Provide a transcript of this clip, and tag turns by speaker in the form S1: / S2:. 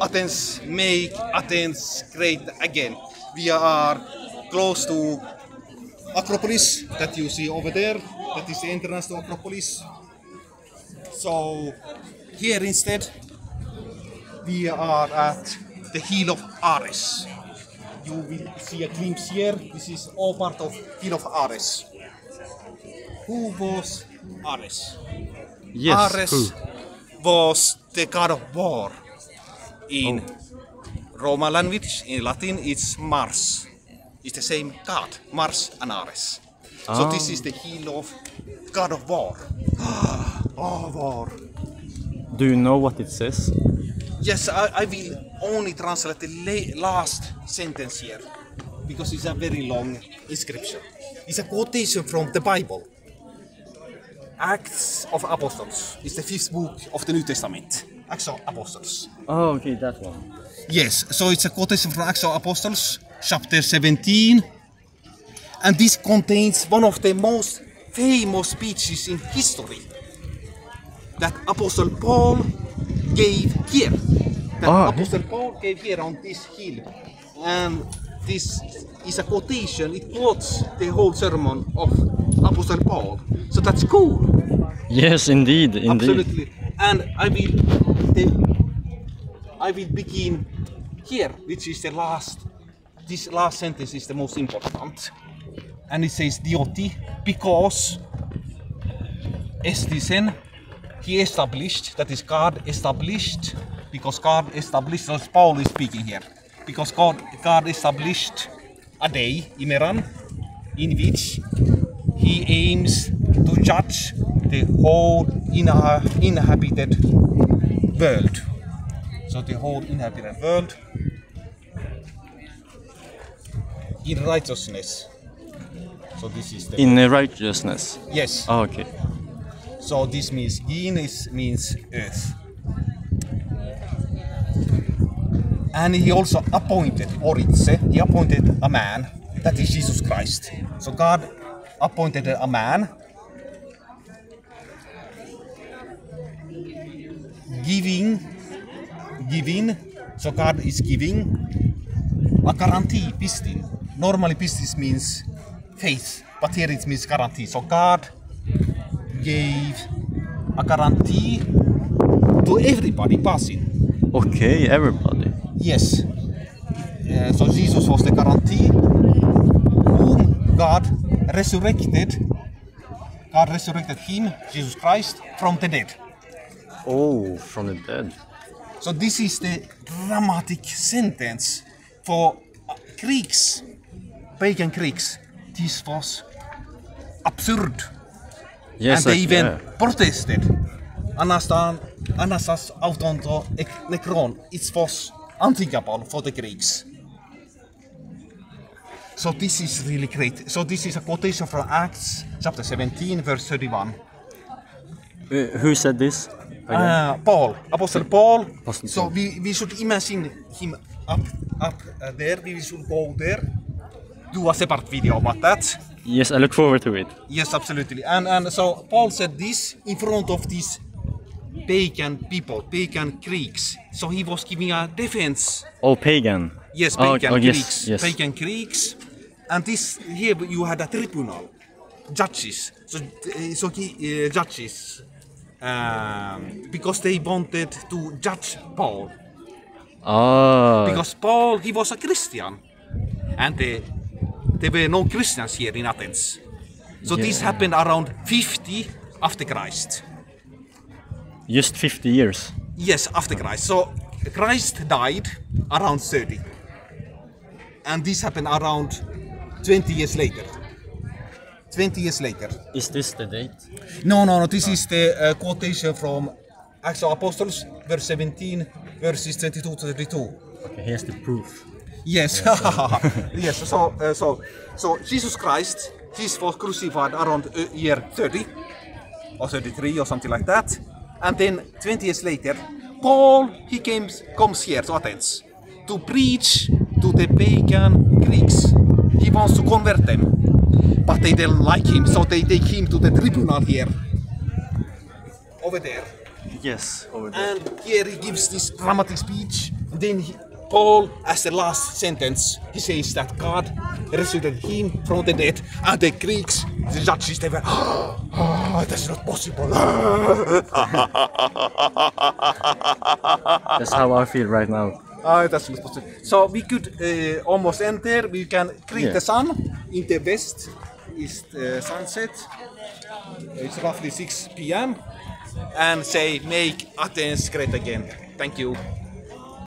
S1: Athens, make Athens great again. We are close to Acropolis that you see over there. That is the entrance to Acropolis. So here instead we are at the Hill of Ares. You will see a glimpse here. This is all part of Hill of Ares. Who was Ares?
S2: Yes,
S1: Ares
S2: who?
S1: was the god of war. In Roman language, in Latin, it's Mars. It's the same god, Mars and Ares. So this is the hill of god of war. Oh, war.
S2: Do you know what it says?
S1: Yes, I will only translate the last sentence here because it's a very long inscription. It's a quotation from the Bible. Acts of Apostles is the 5th book of the New Testament. Acts of Apostles.
S2: Oh, okay, that one.
S1: Yes, so it's a quotation from Acts of Apostles, chapter 17. And this contains one of the most famous speeches in history that Apostle Paul gave here. Apostle Paul gave here on this hill. And this is a quotation, it quotes the whole sermon of Apostle Paul. So that's cool.
S2: Yes, indeed, indeed.
S1: Absolutely. And I will begin here, which is the last. This last sentence is the most important. And it says Dioti, because Estisen, he established, that is God established, because God established, so Paul is speaking here, because God established a day, Imeran, in which he aims to judge the whole inhabited world. So the whole inhabited world in righteousness. So this is the
S2: in righteousness.
S1: Yes.
S2: Oh, okay.
S1: So this means means earth. And he also appointed, he appointed a man, that is Jesus Christ. So God appointed a man giving, so God is giving a guarantee, pistin. Normally pistis means faith, but here it means guarantee. So God gave a guarantee to everybody passing.
S2: Okay, everybody.
S1: Yes. So Jesus was the guarantee whom God resurrected him, Jesus Christ, from the dead.
S2: Oh, from the dead.
S1: So this is the dramatic sentence for Greeks, pagan Greeks. This was absurd.
S2: Yes,
S1: and they even protested. Anastas autonto nekron. It was unthinkable for the Greeks. So this is really great. So this is a quotation from Acts chapter 17, verse 31.
S2: Who said this?
S1: Paul, Apostle Paul.
S2: Apostle Paul.
S1: So we should imagine him up there. We should go there. Do a separate video about that.
S2: Yes, I look forward to it.
S1: Yes, absolutely. And so Paul said this in front of these pagan people, pagan Greeks. So he was giving a defense.
S2: Oh, pagan.
S1: Yes, pagan Greeks.
S2: Yes.
S1: Pagan Greeks. And this here you had a tribunal, judges. So judges, because they wanted to judge Paul. Because Paul, he was a Christian, and there were no Christians here in Athens. So this happened around 50 after Christ.
S2: Just 50 years?
S1: Yes, after Christ. So Christ died around 30. And this happened around 20 years later. 20 years later.
S2: Is this the date?
S1: No. This is the quotation from Acts of Apostles, verse 17, verses 22 to 32.
S2: Okay, here's the proof.
S1: Yes. Yes. So Jesus Christ, he was crucified around year 30 or 33 or something like that. And then 20 years later, Paul, he comes here to Athens to preach to the pagan Greeks. He wants to convert them, but they don't like him, so they take him to the tribunal here, over there.
S2: Yes, over there.
S1: And here he gives this dramatic speech, Then Paul, as the last sentence, he says that God resurrected him from the dead, and the Greeks, the judges, they were, that's not possible.
S2: That's how I feel right now.
S1: That's not possible. So we could almost end there. We can greet the sun. In the west is the sunset. It's roughly 6 p.m. and say, make Athens great again. Thank you.